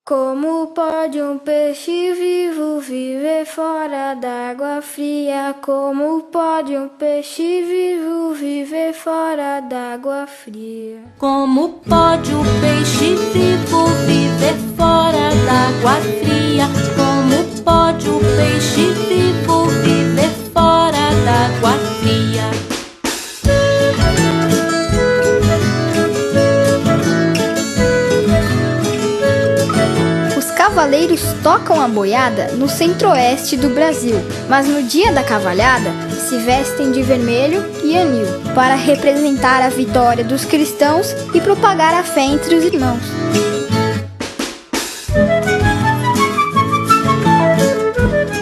Como pode um peixe vivo viver fora d'água fria? Como pode um peixe vivo viver fora d'água fria? Como pode um peixe vivo viver fora d'água fria? Como pode um peixe vivo viver fora d'água fria? Os cavaleiros tocam a boiada no centro-oeste do Brasil, mas no dia da cavalhada se vestem de vermelho e anil, para representar a vitória dos cristãos e propagar a fé entre os irmãos.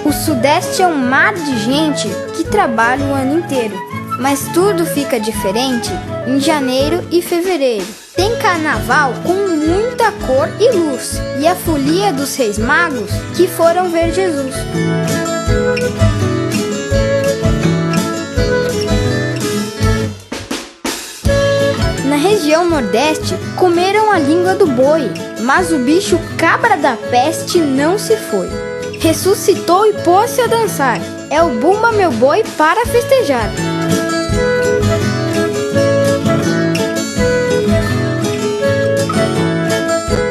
O Sudeste é um mar de gente que trabalha o ano inteiro, mas tudo fica diferente em janeiro e fevereiro. Tem carnaval com muita cor e luz, e a folia dos Reis Magos que foram ver Jesus. Na região Nordeste, comeram a língua do boi, mas o bicho cabra da peste não se foi. Ressuscitou e pôs-se a dançar. É o Bumba meu boi para festejar.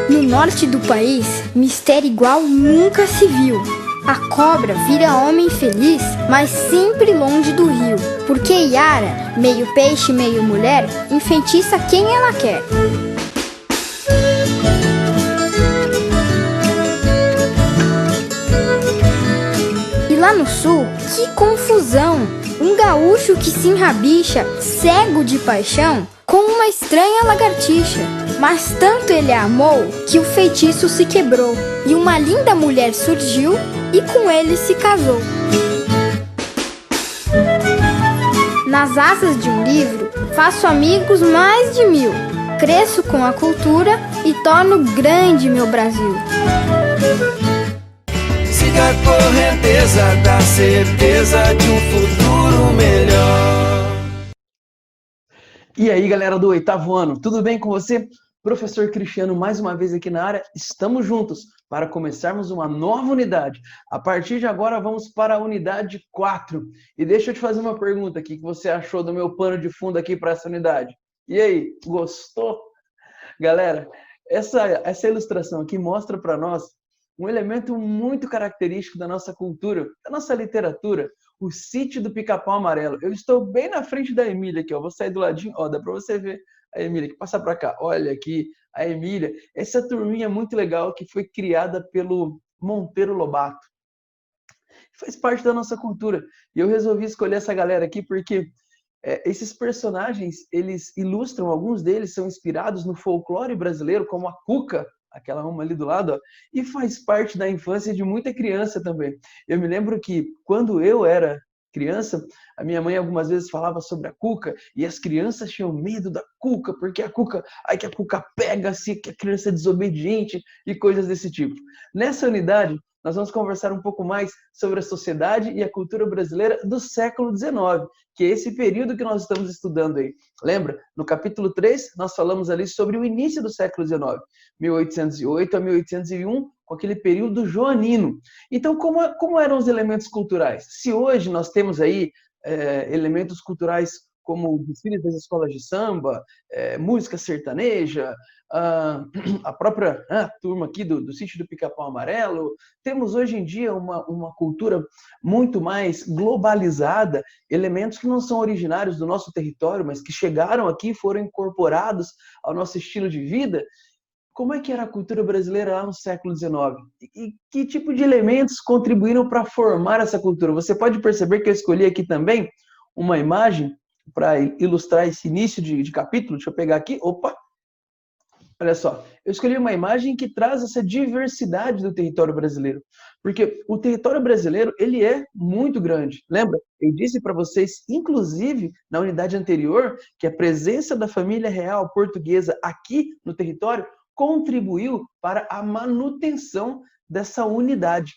No norte do país, mistério igual nunca se viu. A cobra vira homem feliz, mas sempre longe do rio, porque Yara, meio peixe, meio mulher, enfeitiça quem ela quer. E lá no sul, que confusão! Um gaúcho que se enrabicha, cego de paixão, com uma estranha lagartixa. Mas tanto ele a amou que o feitiço se quebrou, e uma linda mulher surgiu e com ele se casou. Nas asas de um livro, faço amigos mais de 1000. Cresço com a cultura e torno grande meu Brasil. Siga a correnteza da certeza de um futuro melhor. E aí, galera do 8º ano, tudo bem com você? Professor Cristiano, mais uma vez aqui na área, estamos juntos para começarmos uma nova unidade. A partir de agora, vamos para a unidade 4. E deixa eu te fazer uma pergunta aqui, o que você achou do meu pano de fundo aqui para essa unidade? E aí, gostou? Galera, essa ilustração aqui mostra para nós um elemento muito característico da nossa cultura, da nossa literatura, o Sítio do Pica-Pau Amarelo. Eu estou bem na frente da Emília aqui, ó. Vou sair do ladinho, ó, dá para você ver a Emília aqui. Passa para cá, olha aqui a Emília. Essa turminha muito legal que foi criada pelo Monteiro Lobato. Faz parte da nossa cultura. E eu resolvi escolher essa galera aqui porque esses personagens, eles ilustram, alguns deles são inspirados no folclore brasileiro, como a Cuca, aquela uma ali do lado, ó, e faz parte da infância de muita criança também. Eu me lembro que quando eu era criança, a minha mãe algumas vezes falava sobre a Cuca e as crianças tinham medo da Cuca, porque a Cuca, ai que a Cuca pega-se, que a criança é desobediente e coisas desse tipo. Nessa unidade, nós vamos conversar um pouco mais sobre a sociedade e a cultura brasileira do século XIX, que é esse período que nós estamos estudando aí. Lembra? No capítulo 3, nós falamos ali sobre o início do século XIX, 1808 a 1801, com aquele período joanino. Então, como eram os elementos culturais? Se hoje nós temos aí elementos culturais como desfiles das escolas de samba, música sertaneja, a própria turma aqui do Sítio do Pica-Pau Amarelo, temos hoje em dia uma cultura muito mais globalizada, elementos que não são originários do nosso território, mas que chegaram aqui e foram incorporados ao nosso estilo de vida. Como é que era a cultura brasileira lá no século XIX? E que tipo de elementos contribuíram para formar essa cultura? Você pode perceber que eu escolhi aqui também uma imagem para ilustrar esse início de capítulo. Deixa eu pegar aqui. Opa! Olha só, eu escolhi uma imagem que traz essa diversidade do território brasileiro, porque o território brasileiro, ele é muito grande. Lembra? Eu disse para vocês, inclusive, na unidade anterior, que a presença da família real portuguesa aqui no território contribuiu para a manutenção dessa unidade.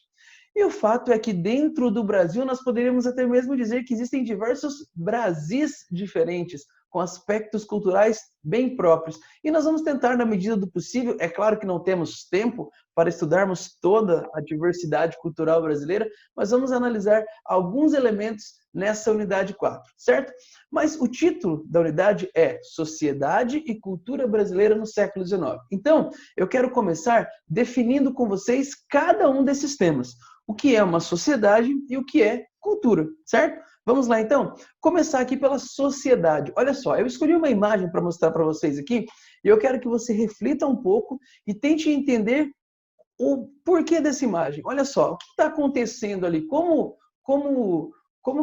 E o fato é que dentro do Brasil nós poderíamos até mesmo dizer que existem diversos Brasis diferentes, com aspectos culturais bem próprios. E nós vamos tentar, na medida do possível, é claro que não temos tempo para estudarmos toda a diversidade cultural brasileira, mas vamos analisar alguns elementos nessa unidade 4, certo? Mas o título da unidade é Sociedade e Cultura Brasileira no século XIX. Então, eu quero começar definindo com vocês cada um desses temas. O que é uma sociedade e o que é cultura, certo? Vamos lá, então? Começar aqui pela sociedade. Olha só, eu escolhi uma imagem para mostrar para vocês aqui e eu quero que você reflita um pouco e tente entender o porquê dessa imagem. Olha só, o que está acontecendo ali? Como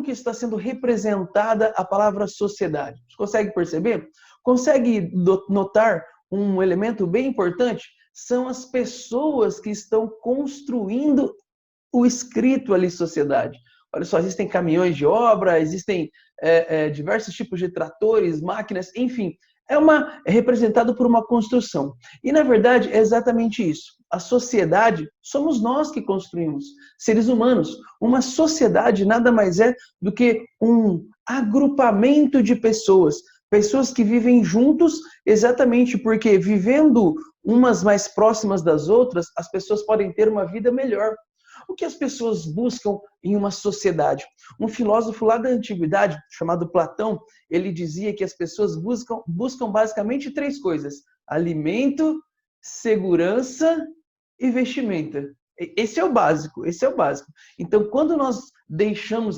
que está sendo representada a palavra sociedade? Você consegue perceber? Consegue notar um elemento bem importante? São as pessoas que estão construindo o escrito ali, sociedade. Olha só, existem caminhões de obra, existem diversos tipos de tratores, máquinas, enfim. É representado por uma construção. E, na verdade, é exatamente isso. A sociedade somos nós que construímos, seres humanos. Uma sociedade nada mais é do que um agrupamento de pessoas. Pessoas que vivem juntos exatamente porque, vivendo umas mais próximas das outras, as pessoas podem ter uma vida melhor. O que as pessoas buscam em uma sociedade? Um filósofo lá da antiguidade, chamado Platão, ele dizia que as pessoas buscam basicamente 3 coisas: alimento, segurança e vestimenta. Esse é o básico, esse é o básico. Então, quando nós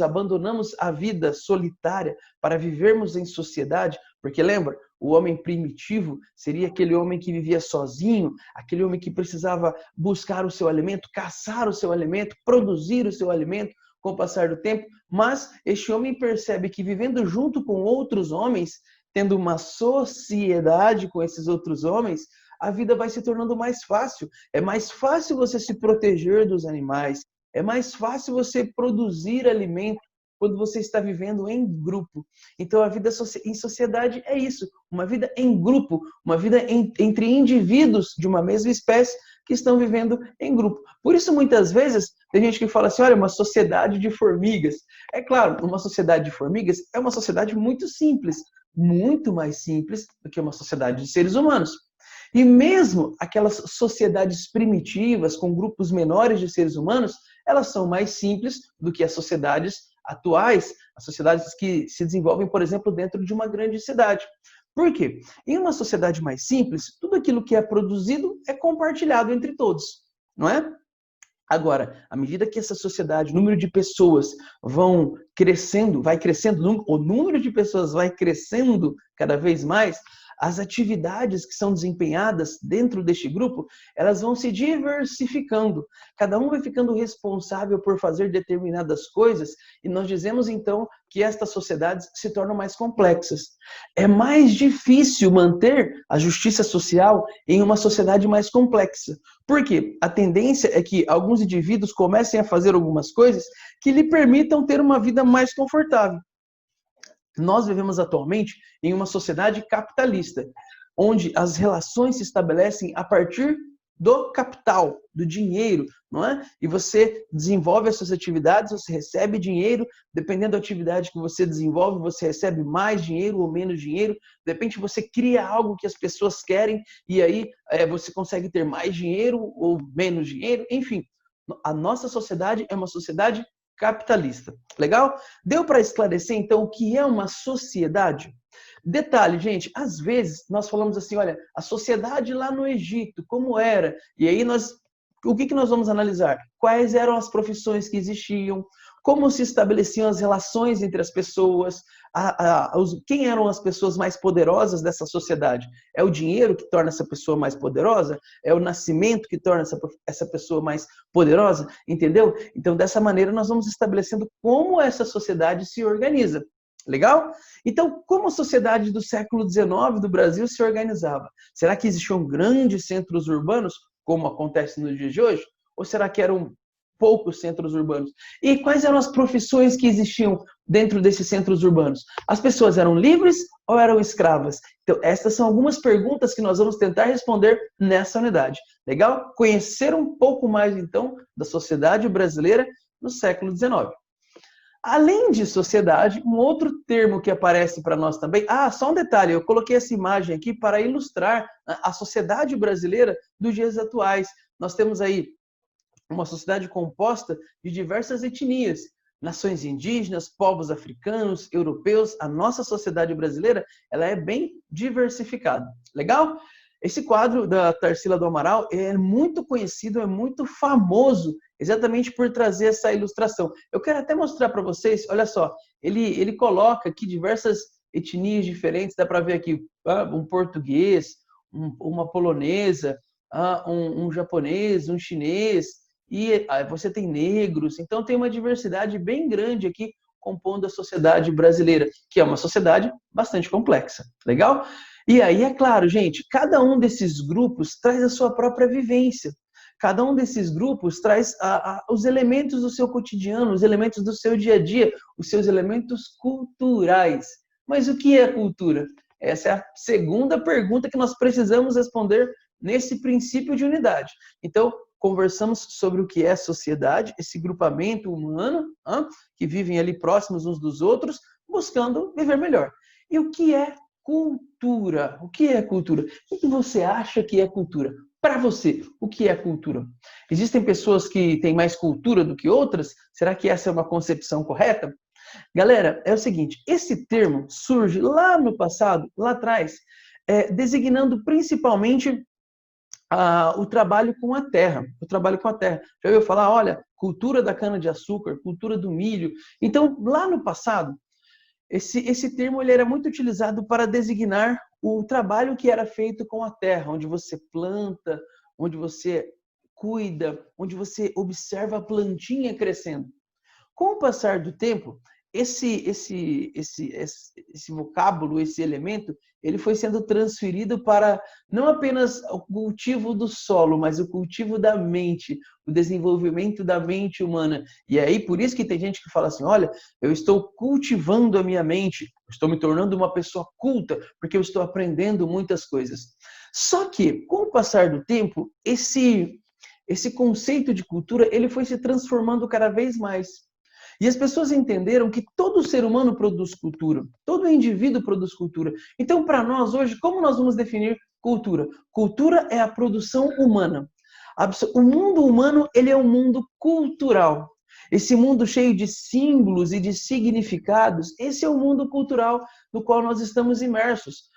abandonamos a vida solitária para vivermos em sociedade, porque lembra, o homem primitivo seria aquele homem que vivia sozinho, aquele homem que precisava buscar o seu alimento, caçar o seu alimento, produzir o seu alimento com o passar do tempo, mas este homem percebe que vivendo junto com outros homens, tendo uma sociedade com esses outros homens, a vida vai se tornando mais fácil. É mais fácil você se proteger dos animais, é mais fácil você produzir alimento quando você está vivendo em grupo. Então, a vida em sociedade é isso, uma vida em grupo, uma vida entre indivíduos de uma mesma espécie que estão vivendo em grupo. Por isso, muitas vezes, tem gente que fala assim, olha, uma sociedade de formigas. É claro, uma sociedade de formigas é uma sociedade muito simples, muito mais simples do que uma sociedade de seres humanos. E mesmo aquelas sociedades primitivas, com grupos menores de seres humanos, elas são mais simples do que as sociedades atuais, as sociedades que se desenvolvem, por exemplo, dentro de uma grande cidade. Por quê? Em uma sociedade mais simples, tudo aquilo que é produzido é compartilhado entre todos, não é? Agora, à medida que essa sociedade, o número de pessoas vai crescendo, o número de pessoas vai crescendo cada vez mais, as atividades que são desempenhadas dentro deste grupo, elas vão se diversificando. Cada um vai ficando responsável por fazer determinadas coisas e nós dizemos então que estas sociedades se tornam mais complexas. É mais difícil manter a justiça social em uma sociedade mais complexa. Por quê? A tendência é que alguns indivíduos comecem a fazer algumas coisas que lhe permitam ter uma vida mais confortável. Nós vivemos atualmente em uma sociedade capitalista, onde as relações se estabelecem a partir do capital, do dinheiro, não é? E você desenvolve as suas atividades, você recebe dinheiro, dependendo da atividade que você desenvolve, você recebe mais dinheiro ou menos dinheiro, de repente você cria algo que as pessoas querem e aí você consegue ter mais dinheiro ou menos dinheiro, enfim. A nossa sociedade é uma sociedade capitalista. Legal? Deu para esclarecer, então, o que é uma sociedade? Detalhe, gente, às vezes nós falamos assim, olha, a sociedade lá no Egito, como era? E aí o que nós vamos analisar? Quais eram as profissões que existiam? Como se estabeleciam as relações entre as pessoas? Quem eram as pessoas mais poderosas dessa sociedade? É o dinheiro que torna essa pessoa mais poderosa? É o nascimento que torna essa pessoa mais poderosa? Entendeu? Então, dessa maneira, nós vamos estabelecendo como essa sociedade se organiza. Legal? Então, como a sociedade do século XIX do Brasil se organizava? Será que existiam grandes centros urbanos, como acontece nos dias de hoje? Ou será que eram poucos centros urbanos? E quais eram as profissões que existiam dentro desses centros urbanos? As pessoas eram livres ou eram escravas? Então, estas são algumas perguntas que nós vamos tentar responder nessa unidade. Legal? Conhecer um pouco mais, então, da sociedade brasileira no século XIX. Além de sociedade, um outro termo que aparece para nós também. Ah, só um detalhe, eu coloquei essa imagem aqui para ilustrar a sociedade brasileira dos dias atuais. Nós temos aí uma sociedade composta de diversas etnias, nações indígenas, povos africanos, europeus. A nossa sociedade brasileira, ela é bem diversificada. Legal? Esse quadro da Tarsila do Amaral é muito conhecido, é muito famoso, exatamente por trazer essa ilustração. Eu quero até mostrar para vocês, olha só, ele coloca aqui diversas etnias diferentes, dá para ver aqui um português, uma polonesa, um japonês, um chinês, e você tem negros, então tem uma diversidade bem grande aqui compondo a sociedade brasileira, que é uma sociedade bastante complexa. Legal? E aí, é claro, gente, cada um desses grupos traz a sua própria vivência. Cada um desses grupos traz os elementos do seu cotidiano, os elementos do seu dia a dia, os seus elementos culturais. Mas o que é cultura? Essa é a segunda pergunta que nós precisamos responder nesse princípio de unidade. Então, conversamos sobre o que é sociedade, esse grupamento humano, que vivem ali próximos uns dos outros, buscando viver melhor. E o que é cultura? O que é cultura? O que você acha que é cultura? Para você, o que é cultura? Existem pessoas que têm mais cultura do que outras? Será que essa é uma concepção correta? Galera, é o seguinte, esse termo surge lá no passado, lá atrás, designando principalmente o trabalho com a terra. O trabalho com a terra. Já ouviu falar, olha, cultura da cana-de-açúcar, cultura do milho. Então, lá no passado, esse termo ele era muito utilizado para designar o trabalho que era feito com a terra, onde você planta, onde você cuida, onde você observa a plantinha crescendo. Com o passar do tempo, esse vocábulo, esse elemento, ele foi sendo transferido para não apenas o cultivo do solo, mas o cultivo da mente, o desenvolvimento da mente humana. E aí, por isso que tem gente que fala assim, olha, eu estou cultivando a minha mente, estou me tornando uma pessoa culta, porque eu estou aprendendo muitas coisas. Só que, com o passar do tempo, esse conceito de cultura, ele foi se transformando cada vez mais. E as pessoas entenderam que todo ser humano produz cultura, todo indivíduo produz cultura. Então, para nós hoje, como nós vamos definir cultura? Cultura é a produção humana. O mundo humano, ele é um mundo cultural. Esse mundo cheio de símbolos e de significados, esse é o mundo cultural no qual nós estamos imersos.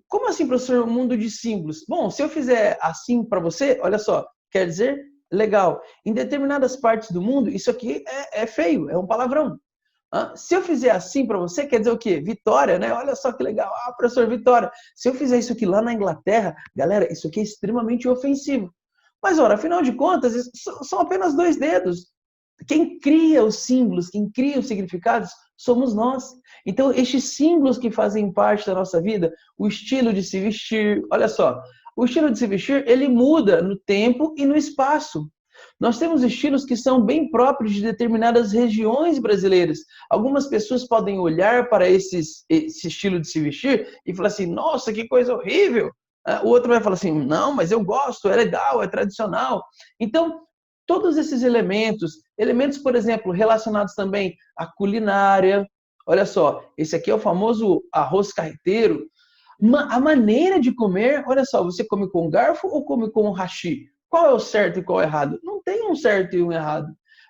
Como assim, professor, um mundo de símbolos? Bom, se eu fizer assim para você, olha só, quer dizer legal. Em determinadas partes do mundo, isso aqui é feio, é um palavrão. Se eu fizer assim para você, quer dizer o quê? Vitória, né? Olha só que legal. Professor, vitória. Se eu fizer isso aqui lá na Inglaterra, galera, isso aqui é extremamente ofensivo. Mas, ora, afinal de contas, são apenas 2 dedos. Quem cria os símbolos, quem cria os significados, somos nós. Então, estes símbolos que fazem parte da nossa vida, o estilo de se vestir, olha só, o estilo de se vestir, ele muda no tempo e no espaço. Nós temos estilos que são bem próprios de determinadas regiões brasileiras. Algumas pessoas podem olhar para esse estilo de se vestir e falar assim, nossa, que coisa horrível. O outro vai falar assim, não, mas eu gosto, é legal, é tradicional. Então, todos esses elementos, por exemplo, relacionados também à culinária. Olha só, esse aqui é o famoso arroz carreteiro. A maneira de comer, olha só, você come com garfo ou come com hashi? Qual é o certo e qual é o errado? Não tem um certo e um errado.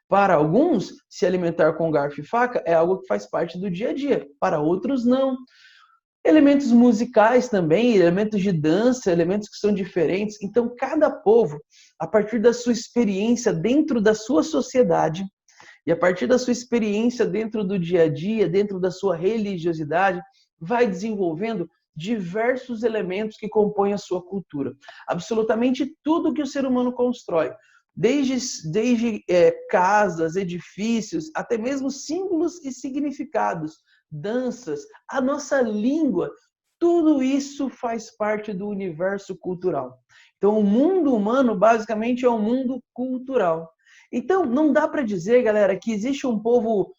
Para alguns, se alimentar com garfo e faca é algo que faz parte do dia a dia. Para outros, não. Elementos musicais também, elementos de dança, elementos que são diferentes. Então, cada povo, a partir da sua experiência dentro da sua sociedade, e a partir da sua experiência dentro do dia a dia, dentro da sua religiosidade, vai desenvolvendo diversos elementos que compõem a sua cultura. Absolutamente tudo que o ser humano constrói, desde casas, edifícios, até mesmo símbolos e significados, danças, a nossa língua, tudo isso faz parte do universo cultural. Então, o mundo humano, basicamente, é um mundo cultural. Então, não dá para dizer, galera, que existe um povo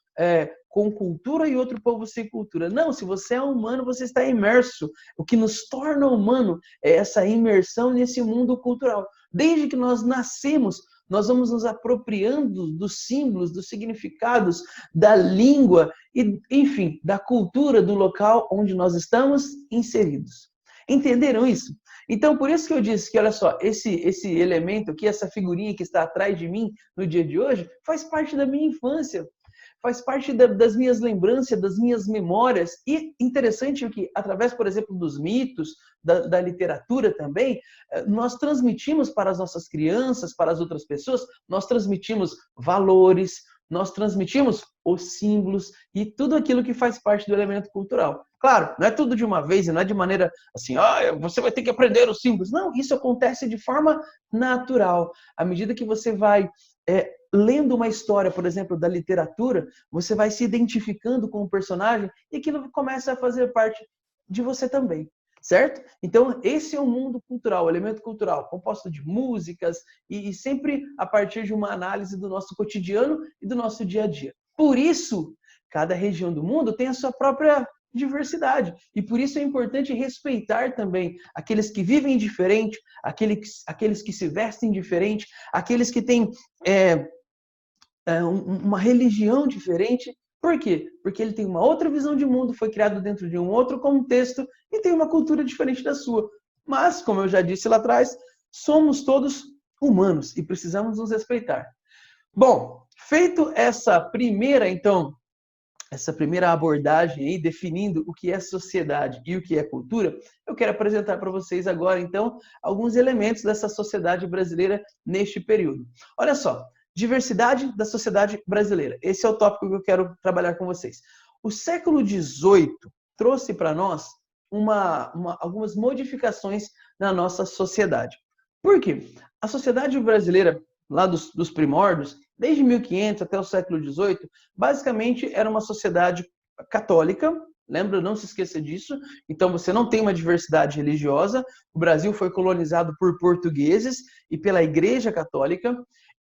com cultura e outro povo sem cultura. Não, se você é humano, você está imerso. O que nos torna humano é essa imersão nesse mundo cultural. Desde que nós nascemos, nós vamos nos apropriando dos símbolos, dos significados, da língua e, enfim, da cultura do local onde nós estamos inseridos. Entenderam isso? Então, por isso que eu disse que, olha só, esse elemento aqui, essa figurinha que está atrás de mim no dia de hoje, faz parte da minha infância, faz parte das minhas lembranças, das minhas memórias. E interessante que, através, por exemplo, dos mitos, da literatura também, nós transmitimos para as nossas crianças, para as outras pessoas, nós transmitimos valores, nós transmitimos os símbolos e tudo aquilo que faz parte do elemento cultural. Claro, não é tudo de uma vez, não é de maneira assim, você vai ter que aprender os símbolos. Não, isso acontece de forma natural. À medida que você vai lendo uma história, por exemplo, da literatura, você vai se identificando com o personagem e aquilo começa a fazer parte de você também, certo? Então, esse é o mundo cultural, o elemento cultural, composto de músicas e sempre a partir de uma análise do nosso cotidiano e do nosso dia a dia. Por isso, cada região do mundo tem a sua própria diversidade. E por isso é importante respeitar também aqueles que vivem diferente, aqueles que se vestem diferente, aqueles que têm uma religião diferente. Por quê? Porque ele tem uma outra visão de mundo, foi criado dentro de um outro contexto e tem uma cultura diferente da sua. Mas, como eu já disse lá atrás, somos todos humanos e precisamos nos respeitar. Bom, feito essa primeira abordagem aí, definindo o que é sociedade e o que é cultura, eu quero apresentar para vocês agora, então, alguns elementos dessa sociedade brasileira neste período. Olha só, diversidade da sociedade brasileira. Esse é o tópico que eu quero trabalhar com vocês. O século XVIII trouxe para nós algumas modificações na nossa sociedade. Por quê? A sociedade brasileira, lá dos primórdios, desde 1500 até o século XVIII, basicamente era uma sociedade católica, lembra? Não se esqueça disso. Então você não tem uma diversidade religiosa. O Brasil foi colonizado por portugueses e pela Igreja Católica.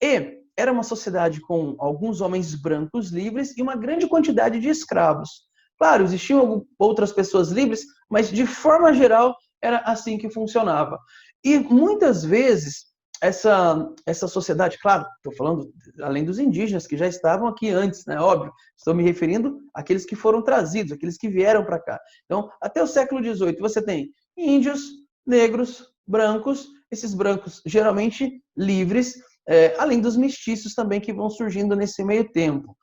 E era uma sociedade com alguns homens brancos livres e uma grande quantidade de escravos. Claro, existiam outras pessoas livres, mas de forma geral era assim que funcionava. E muitas vezes essa sociedade, claro, estou falando além dos indígenas que já estavam aqui antes, né? Óbvio, estou me referindo àqueles que foram trazidos, àqueles que vieram para cá. Então, até o século XVIII você tem índios, negros, brancos, esses brancos geralmente livres, além dos mestiços também que vão surgindo nesse meio tempo.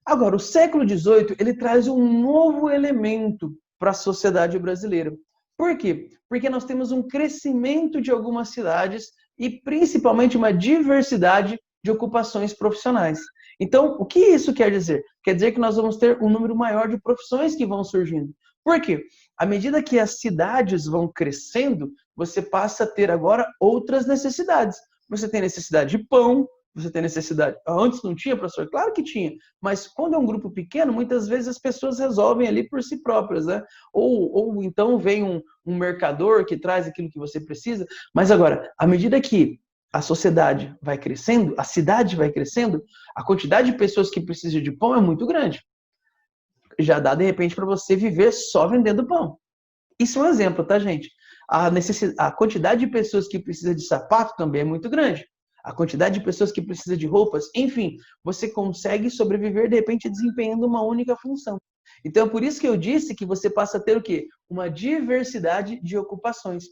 Agora, o século XVIII, ele traz um novo elemento para a sociedade brasileira. Por quê? Porque nós temos um crescimento de algumas cidades e principalmente uma diversidade de ocupações profissionais. Então, o que isso quer dizer? Quer dizer que nós vamos ter um número maior de profissões que vão surgindo. Por quê? À medida que as cidades vão crescendo, você passa a ter agora outras necessidades. Você tem necessidade de pão, você tem necessidade... Antes não tinha, professor? Claro que tinha. Mas quando é um grupo pequeno, muitas vezes as pessoas resolvem ali por si próprias, né? Ou então vem um mercador que traz aquilo que você precisa. Mas agora, à medida que a sociedade vai crescendo, a cidade vai crescendo, a quantidade de pessoas que precisam de pão é muito grande. Já dá, de repente, para você viver só vendendo pão. Isso é um exemplo, tá, gente? A quantidade de pessoas que precisam de sapato também é muito grande. A quantidade de pessoas que precisam de roupas, enfim, você consegue sobreviver, de repente, desempenhando uma única função. Então, é por isso que eu disse que você passa a ter o quê? Uma diversidade de ocupações.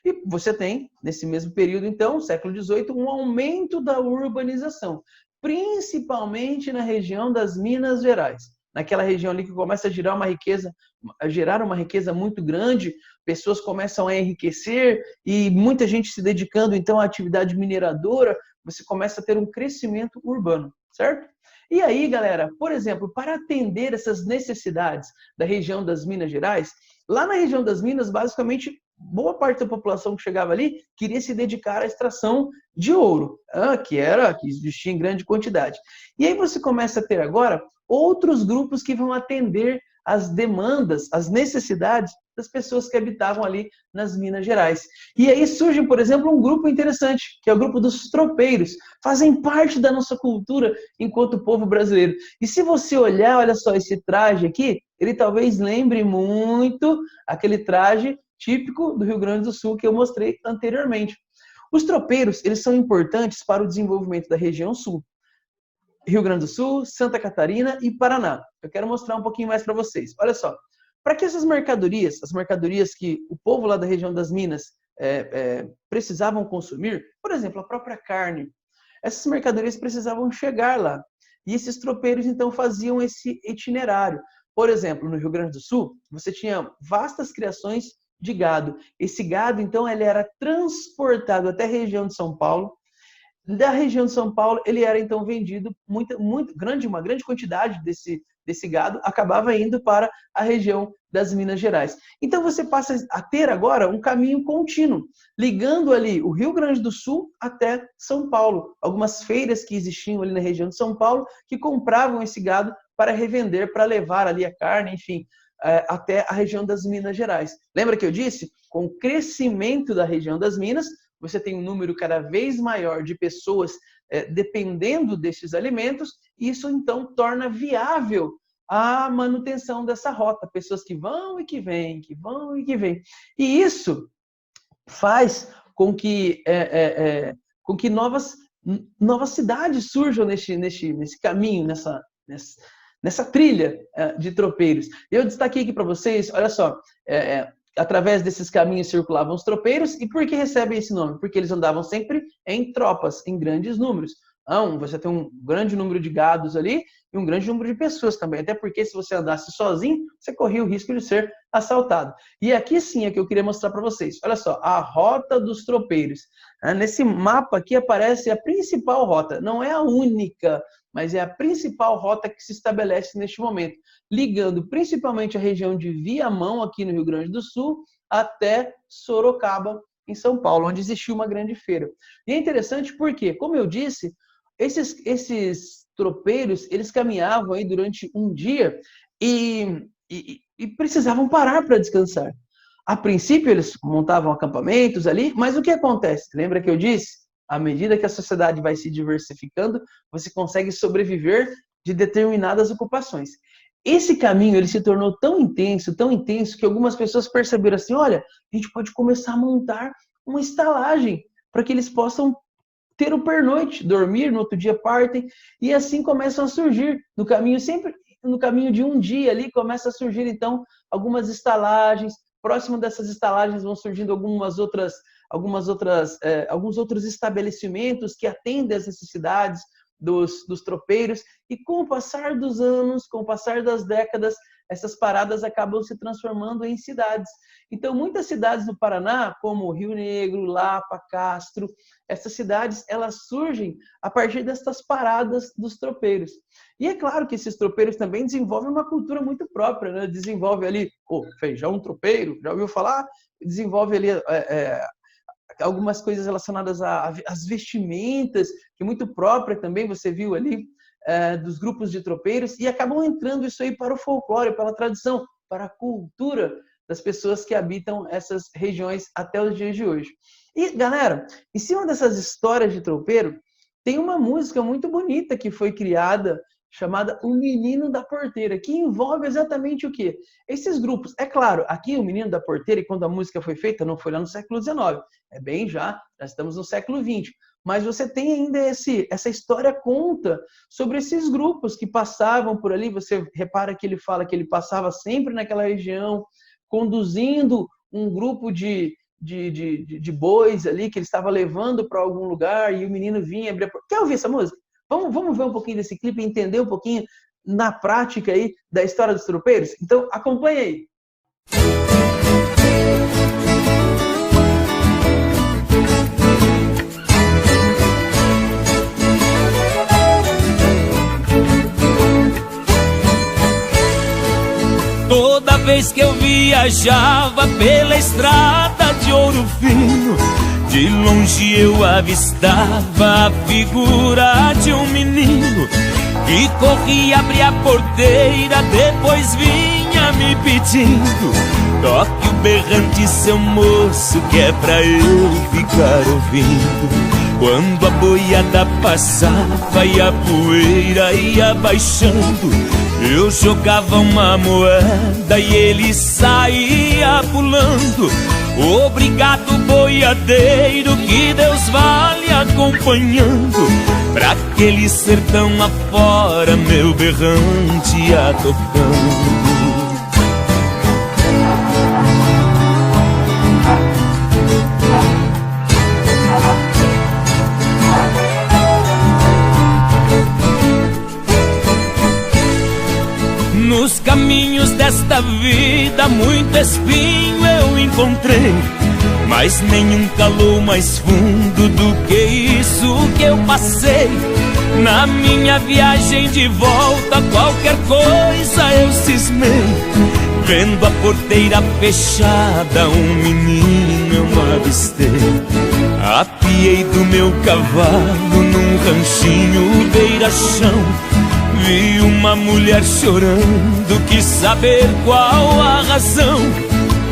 E você tem, nesse mesmo período, então, século XVIII, um aumento da urbanização, principalmente na região das Minas Gerais. Naquela região ali que começa a gerar uma riqueza muito grande, pessoas começam a enriquecer e muita gente se dedicando então à atividade mineradora, você começa a ter um crescimento urbano, certo? E aí, galera, por exemplo, para atender essas necessidades da região das Minas Gerais, lá na região das Minas, basicamente, boa parte da população que chegava ali queria se dedicar à extração de ouro, que existia em grande quantidade. E aí você começa a ter agora outros grupos que vão atender às demandas, às necessidades das pessoas que habitavam ali nas Minas Gerais. E aí surge, por exemplo, um grupo interessante, que é o grupo dos tropeiros. Fazem parte da nossa cultura enquanto povo brasileiro. E se você olhar, olha só, esse traje aqui, ele talvez lembre muito aquele traje típico do Rio Grande do Sul que eu mostrei anteriormente. Os tropeiros, eles são importantes para o desenvolvimento da região sul. Rio Grande do Sul, Santa Catarina e Paraná. Eu quero mostrar um pouquinho mais para vocês. Olha só, para que essas mercadorias, as mercadorias que o povo lá da região das Minas precisavam consumir, por exemplo, a própria carne, essas mercadorias precisavam chegar lá. E esses tropeiros, então, faziam esse itinerário. Por exemplo, no Rio Grande do Sul, você tinha vastas criações de gado. Esse gado, então, ele era transportado até a região de São Paulo. Da região de São Paulo, ele era, então, vendido uma grande quantidade desse gado, acabava indo para a região das Minas Gerais. Então, você passa a ter agora um caminho contínuo, ligando ali o Rio Grande do Sul até São Paulo. Algumas feiras que existiam ali na região de São Paulo, que compravam esse gado para revender, para levar ali a carne, enfim, até a região das Minas Gerais. Lembra que eu disse? Com o crescimento da região das Minas, você tem um número cada vez maior de pessoas dependendo desses alimentos, e isso então torna viável a manutenção dessa rota. Pessoas que vão e que vêm, que vão e que vêm. E isso faz com que novas cidades surjam nesse caminho, nessa trilha de tropeiros. Eu destaquei aqui para vocês, olha só, através desses caminhos circulavam os tropeiros. E por que recebem esse nome? Porque eles andavam sempre em tropas, em grandes números. Então, você tem um grande número de gados ali e um grande número de pessoas também. Até porque se você andasse sozinho, você corria o risco de ser assaltado. E aqui sim é que eu queria mostrar para vocês. Olha só, a Rota dos Tropeiros. Nesse mapa aqui aparece a principal rota. Não é a única, mas é a principal rota que se estabelece neste momento, ligando principalmente a região de Viamão, aqui no Rio Grande do Sul, até Sorocaba, em São Paulo, onde existiu uma grande feira. E é interessante porque, como eu disse, esses tropeiros, eles caminhavam aí durante um dia e precisavam parar para descansar. A princípio, eles montavam acampamentos ali, mas o que acontece? Lembra que eu disse? À medida que a sociedade vai se diversificando, você consegue sobreviver de determinadas ocupações. Esse caminho ele se tornou tão intenso, que algumas pessoas perceberam assim, olha, a gente pode começar a montar uma estalagem para que eles possam ter o pernoite, dormir, no outro dia partem, e assim começam a surgir no caminho, sempre no caminho de um dia ali, começa a surgir então algumas estalagens. Próximo dessas estalagens vão surgindo alguns outros estabelecimentos que atendem às necessidades dos tropeiros, e com o passar dos anos, com o passar das décadas, essas paradas acabam se transformando em cidades. Então, muitas cidades do Paraná, como Rio Negro, Lapa, Castro, essas cidades, elas surgem a partir dessas paradas dos tropeiros. E é claro que esses tropeiros também desenvolvem uma cultura muito própria, né? Desenvolve ali o feijão tropeiro, já ouviu falar? Desenvolve ali algumas coisas relacionadas às vestimentas, que é muito própria também, você viu ali, dos grupos de tropeiros, e acabam entrando isso aí para o folclore, para a tradição, para a cultura das pessoas que habitam essas regiões até os dias de hoje. E, galera, em cima dessas histórias de tropeiro, tem uma música muito bonita que foi criada, chamada O Menino da Porteira, que envolve exatamente o quê? Esses grupos. É claro, aqui o Menino da Porteira, e quando a música foi feita, não foi lá no século XIX, é bem já estamos no século XX. Mas você tem ainda essa história conta sobre esses grupos que passavam por ali. Você repara que ele fala que ele passava sempre naquela região, conduzindo um grupo de bois ali, que ele estava levando para algum lugar, e o menino vinha abrir a porta. Quer ouvir essa música? Vamos ver um pouquinho desse clipe e entender um pouquinho na prática aí da história dos tropeiros? Então, acompanha aí. Toda vez que eu viajava pela estrada de Ouro Fino, de longe eu avistava a figura de um menino que corria, abria a porteira, depois vinha me pedindo: toque o berrante, seu moço, que é pra eu ficar ouvindo. Quando a boiada passava e a poeira ia baixando, eu jogava uma moeda e ele saía pulando. Obrigado, boiadeiro, que Deus vá lhe acompanhando, pra aquele sertão afora, meu berrante ia tocando. Nos caminhos desta vida muito espinho eu encontrei, mas nenhum calou mais fundo do que isso que eu passei. Na minha viagem de volta qualquer coisa eu cismei, vendo a porteira fechada um menino eu avistei. Apiei do meu cavalo num ranchinho beira-chão, vi uma mulher chorando, quis saber qual a razão.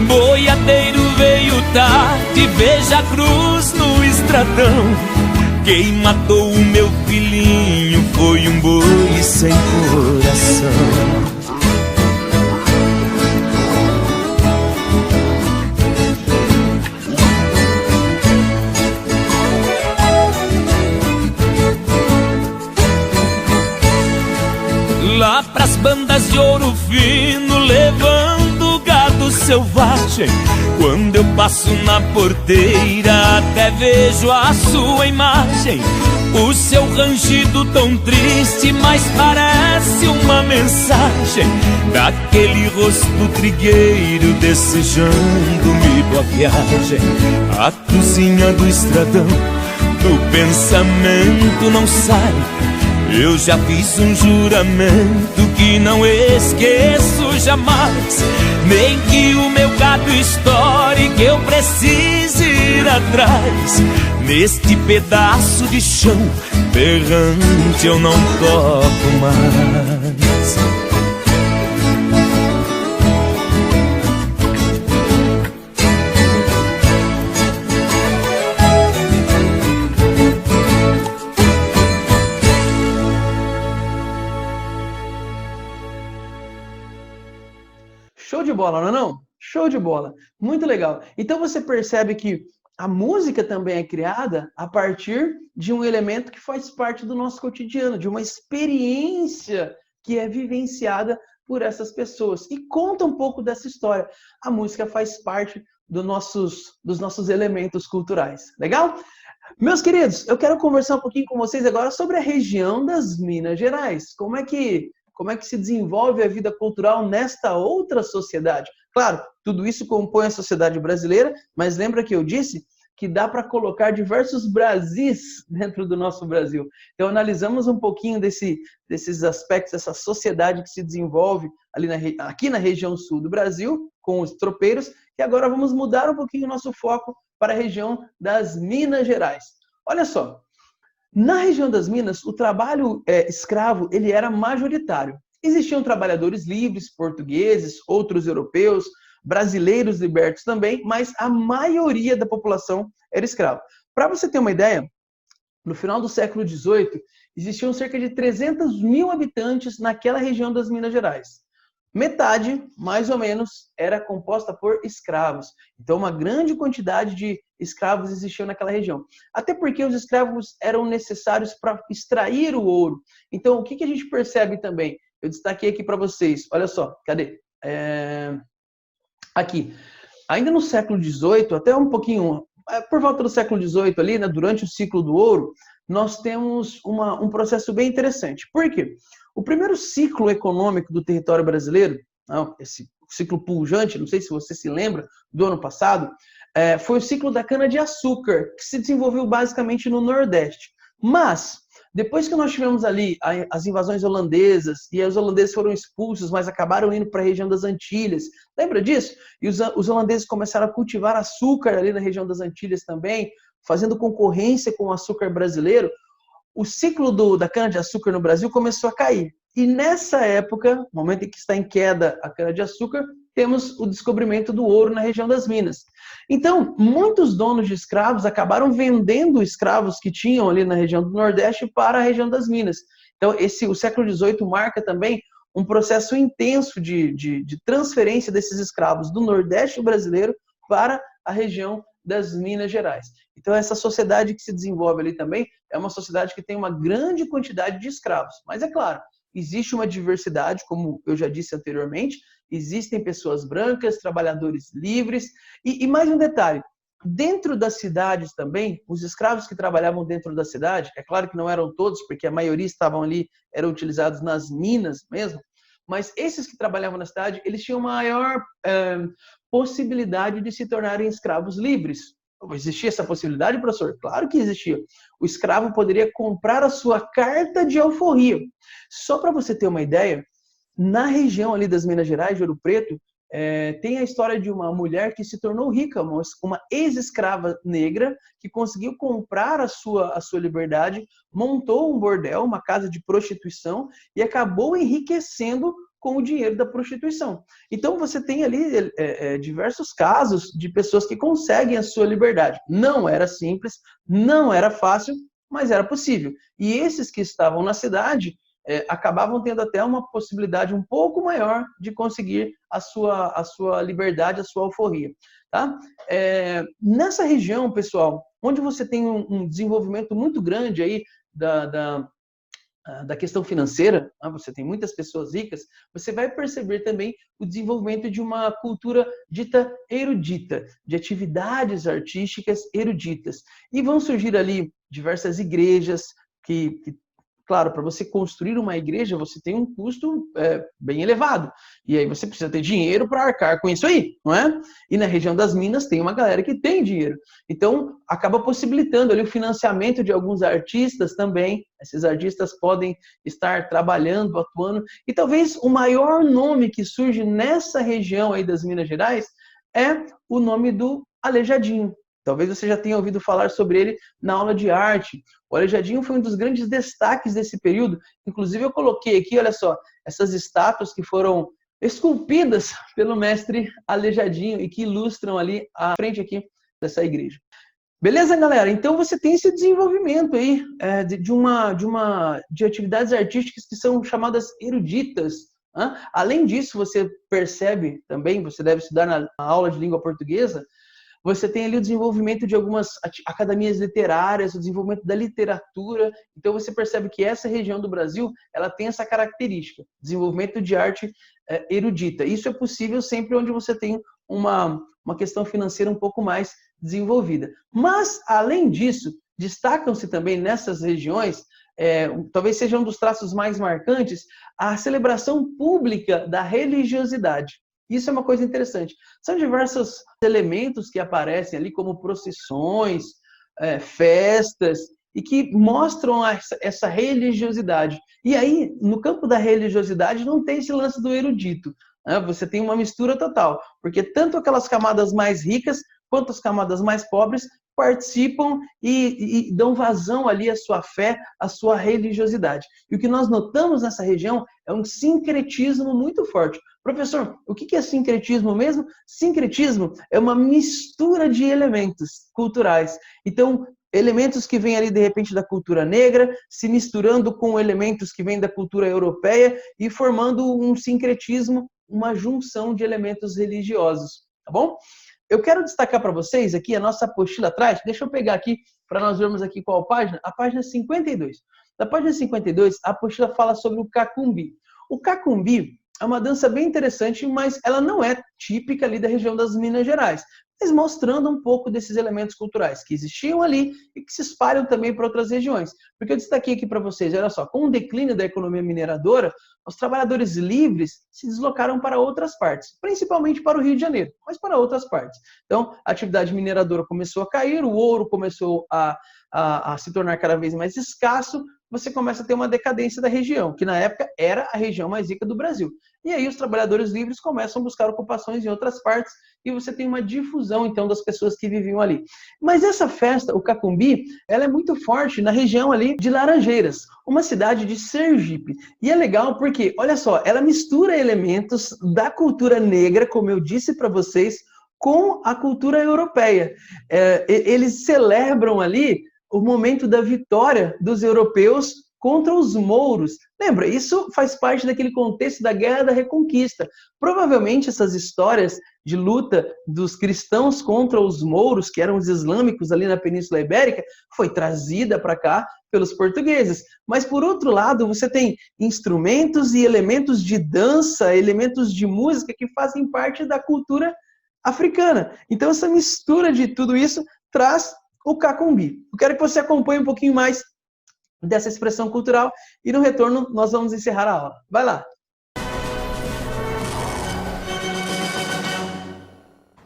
Boiadeiro veio tarde, veja a cruz no estradão. Quem matou o meu filhinho foi um boi sem coração. Lá pras bandas de Ouro Fino, levando gado selvagem, quando eu passo na porteira até vejo a sua imagem. O seu rangido tão triste, mas parece uma mensagem daquele rosto trigueiro desejando-me boa viagem. A cruzinha do estradão do pensamento não sai, eu já fiz um juramento que não esqueço jamais. Nem que o meu gado estoure, que eu precise ir atrás. Neste pedaço de chão berrante eu não toco mais. Show de bola, não é não? Show de bola. Muito legal. Então você percebe que a música também é criada a partir de um elemento que faz parte do nosso cotidiano, de uma experiência que é vivenciada por essas pessoas. E conta um pouco dessa história. A música faz parte dos nossos elementos culturais. Legal? Meus queridos, eu quero conversar um pouquinho com vocês agora sobre a região das Minas Gerais. Como é que se desenvolve a vida cultural nesta outra sociedade? Claro, tudo isso compõe a sociedade brasileira, mas lembra que eu disse que dá para colocar diversos Brasis dentro do nosso Brasil. Então analisamos um pouquinho desses aspectos, dessa sociedade que se desenvolve aqui na região sul do Brasil, com os tropeiros, e agora vamos mudar um pouquinho o nosso foco para a região das Minas Gerais. Olha só, na região das Minas, o trabalho escravo ele era majoritário. Existiam trabalhadores livres, portugueses, outros europeus, brasileiros libertos também, mas a maioria da população era escrava. Para você ter uma ideia, no final do século XVIII, existiam cerca de 300 mil habitantes naquela região das Minas Gerais. Metade, mais ou menos, era composta por escravos. Então, uma grande quantidade de escravos existiam naquela região. Até porque os escravos eram necessários para extrair o ouro. Então, o que a gente percebe também? Eu destaquei aqui para vocês. Olha só, cadê? Aqui. Ainda no século XVIII, até um pouquinho, por volta do século XVIII ali, né, durante o ciclo do ouro, nós temos um processo bem interessante. Por quê? O primeiro ciclo econômico do território brasileiro, esse ciclo pujante, não sei se você se lembra, do ano passado, foi o ciclo da cana-de-açúcar, que se desenvolveu basicamente no Nordeste. Mas, depois que nós tivemos ali as invasões holandesas, e os holandeses foram expulsos, mas acabaram indo para a região das Antilhas, lembra disso? E os holandeses começaram a cultivar açúcar ali na região das Antilhas também, fazendo concorrência com o açúcar brasileiro. O ciclo da cana-de-açúcar no Brasil começou a cair. E nessa época, no momento em que está em queda a cana-de-açúcar, temos o descobrimento do ouro na região das Minas. Então, muitos donos de escravos acabaram vendendo escravos que tinham ali na região do Nordeste para a região das Minas. Então, o século XVIII marca também um processo intenso de transferência desses escravos do Nordeste brasileiro para a região das Minas Gerais. Então, essa sociedade que se desenvolve ali também é uma sociedade que tem uma grande quantidade de escravos. Mas, é claro, existe uma diversidade, como eu já disse anteriormente, existem pessoas brancas, trabalhadores livres, e mais um detalhe, dentro das cidades também, os escravos que trabalhavam dentro da cidade, é claro que não eram todos, porque a maioria estavam ali, eram utilizados nas minas mesmo, mas esses que trabalhavam na cidade, eles tinham maior possibilidade de se tornarem escravos livres. Existia essa possibilidade, professor? Claro que existia. O escravo poderia comprar a sua carta de alforria. Só para você ter uma ideia, na região ali das Minas Gerais, de Ouro Preto, tem a história de uma mulher que se tornou rica, uma ex-escrava negra que conseguiu comprar a sua liberdade, montou um bordel, uma casa de prostituição e acabou enriquecendo com o dinheiro da prostituição. Então você tem ali diversos casos de pessoas que conseguem a sua liberdade. Não era simples, não era fácil, mas era possível. E esses que estavam na cidade acabavam tendo até uma possibilidade um pouco maior de conseguir a sua liberdade, a sua alforria. Tá? Nessa região, pessoal, onde você tem um desenvolvimento muito grande aí da questão financeira, você tem muitas pessoas ricas, você vai perceber também o desenvolvimento de uma cultura dita erudita, de atividades artísticas eruditas. E vão surgir ali diversas igrejas que claro, para você construir uma igreja, você tem um custo bem elevado. E aí você precisa ter dinheiro para arcar com isso aí, não é? E na região das Minas tem uma galera que tem dinheiro. Então, acaba possibilitando ali o financiamento de alguns artistas também. Esses artistas podem estar trabalhando, atuando. E talvez o maior nome que surge nessa região aí das Minas Gerais é o nome do Aleijadinho. Talvez você já tenha ouvido falar sobre ele na aula de arte. O Aleijadinho foi um dos grandes destaques desse período. Inclusive, eu coloquei aqui, olha só, essas estátuas que foram esculpidas pelo mestre Aleijadinho e que ilustram ali a frente aqui dessa igreja. Beleza, galera? Então, você tem esse desenvolvimento aí de atividades artísticas que são chamadas eruditas. Além disso, você percebe também, você deve estudar na aula de língua portuguesa, você tem ali o desenvolvimento de algumas academias literárias, o desenvolvimento da literatura. Então você percebe que essa região do Brasil, ela tem essa característica, desenvolvimento de arte erudita. Isso é possível sempre onde você tem uma questão financeira um pouco mais desenvolvida. Mas, além disso, destacam-se também nessas regiões, talvez seja um dos traços mais marcantes, a celebração pública da religiosidade. Isso é uma coisa interessante. São diversos elementos que aparecem ali, como procissões, festas, e que mostram essa religiosidade. E aí, no campo da religiosidade, não tem esse lance do erudito. Você tem uma mistura total, porque tanto aquelas camadas mais ricas, quanto as camadas mais pobres, participam e dão vazão ali à sua fé, à sua religiosidade. E o que nós notamos nessa região é um sincretismo muito forte. Professor, o que é sincretismo mesmo? Sincretismo é uma mistura de elementos culturais. Então, elementos que vêm ali, de repente, da cultura negra, se misturando com elementos que vêm da cultura europeia e formando um sincretismo, uma junção de elementos religiosos. Tá bom? Eu quero destacar para vocês aqui a nossa apostila atrás. Deixa eu pegar aqui para nós vermos aqui qual página. A página 52. Na página 52, a apostila fala sobre o cacumbi. O cacumbi é uma dança bem interessante, mas ela não é típica ali da região das Minas Gerais, mas mostrando um pouco desses elementos culturais que existiam ali e que se espalham também para outras regiões. Porque eu destaquei aqui para vocês, olha só, com o declínio da economia mineradora, os trabalhadores livres se deslocaram para outras partes, principalmente para o Rio de Janeiro, mas para outras partes. Então, a atividade mineradora começou a cair, o ouro começou a se tornar cada vez mais escasso, você começa a ter uma decadência da região, que na época era a região mais rica do Brasil. E aí os trabalhadores livres começam a buscar ocupações em outras partes e você tem uma difusão, então, das pessoas que viviam ali. Mas essa festa, o cacumbi, ela é muito forte na região ali de Laranjeiras, uma cidade de Sergipe. E é legal porque, olha só, ela mistura elementos da cultura negra, como eu disse para vocês, com a cultura europeia. Eles celebram ali o momento da vitória dos europeus contra os mouros. Lembra, isso faz parte daquele contexto da Guerra da Reconquista. Provavelmente essas histórias de luta dos cristãos contra os mouros, que eram os islâmicos ali na Península Ibérica, foi trazida para cá pelos portugueses. Mas, por outro lado, você tem instrumentos e elementos de dança, elementos de música que fazem parte da cultura africana. Então, essa mistura de tudo isso traz o cacumbi. Eu quero que você acompanhe um pouquinho mais dessa expressão cultural e no retorno nós vamos encerrar a aula. Vai lá!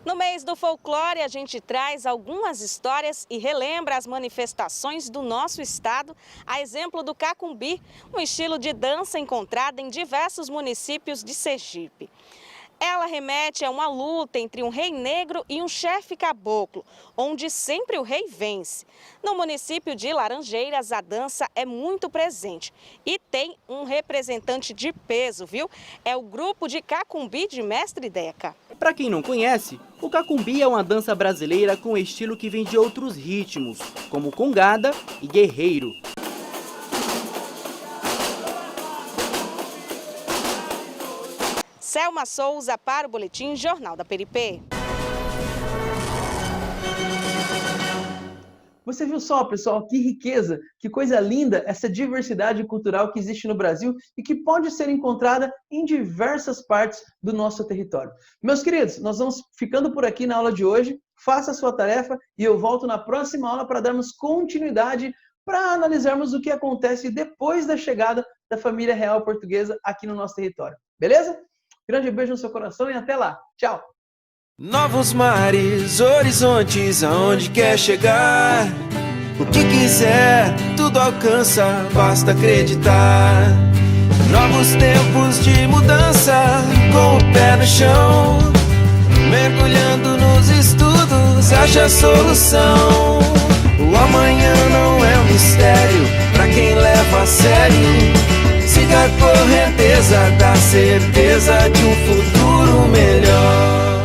No mês do folclore, a gente traz algumas histórias e relembra as manifestações do nosso estado, a exemplo do cacumbi, um estilo de dança encontrado em diversos municípios de Sergipe. Ela remete a uma luta entre um rei negro e um chefe caboclo, onde sempre o rei vence. No município de Laranjeiras, a dança é muito presente e tem um representante de peso, viu? É o grupo de cacumbi de Mestre Deca. Para quem não conhece, o cacumbi é uma dança brasileira com estilo que vem de outros ritmos, como congada e guerreiro. Selma Souza para o Boletim Jornal da Peripê. Você viu só, pessoal, que riqueza, que coisa linda essa diversidade cultural que existe no Brasil e que pode ser encontrada em diversas partes do nosso território. Meus queridos, nós vamos ficando por aqui na aula de hoje. Faça a sua tarefa e eu volto na próxima aula para darmos continuidade, para analisarmos o que acontece depois da chegada da família real portuguesa aqui no nosso território. Beleza? Grande beijo no seu coração e até lá. Tchau! Novos mares, horizontes, aonde quer chegar. O que quiser, tudo alcança, basta acreditar. Novos tempos de mudança, com o pé no chão. Mergulhando nos estudos, acha a solução. O amanhã não é um mistério, pra quem leva a sério. Siga a correnteza da certeza de um futuro melhor.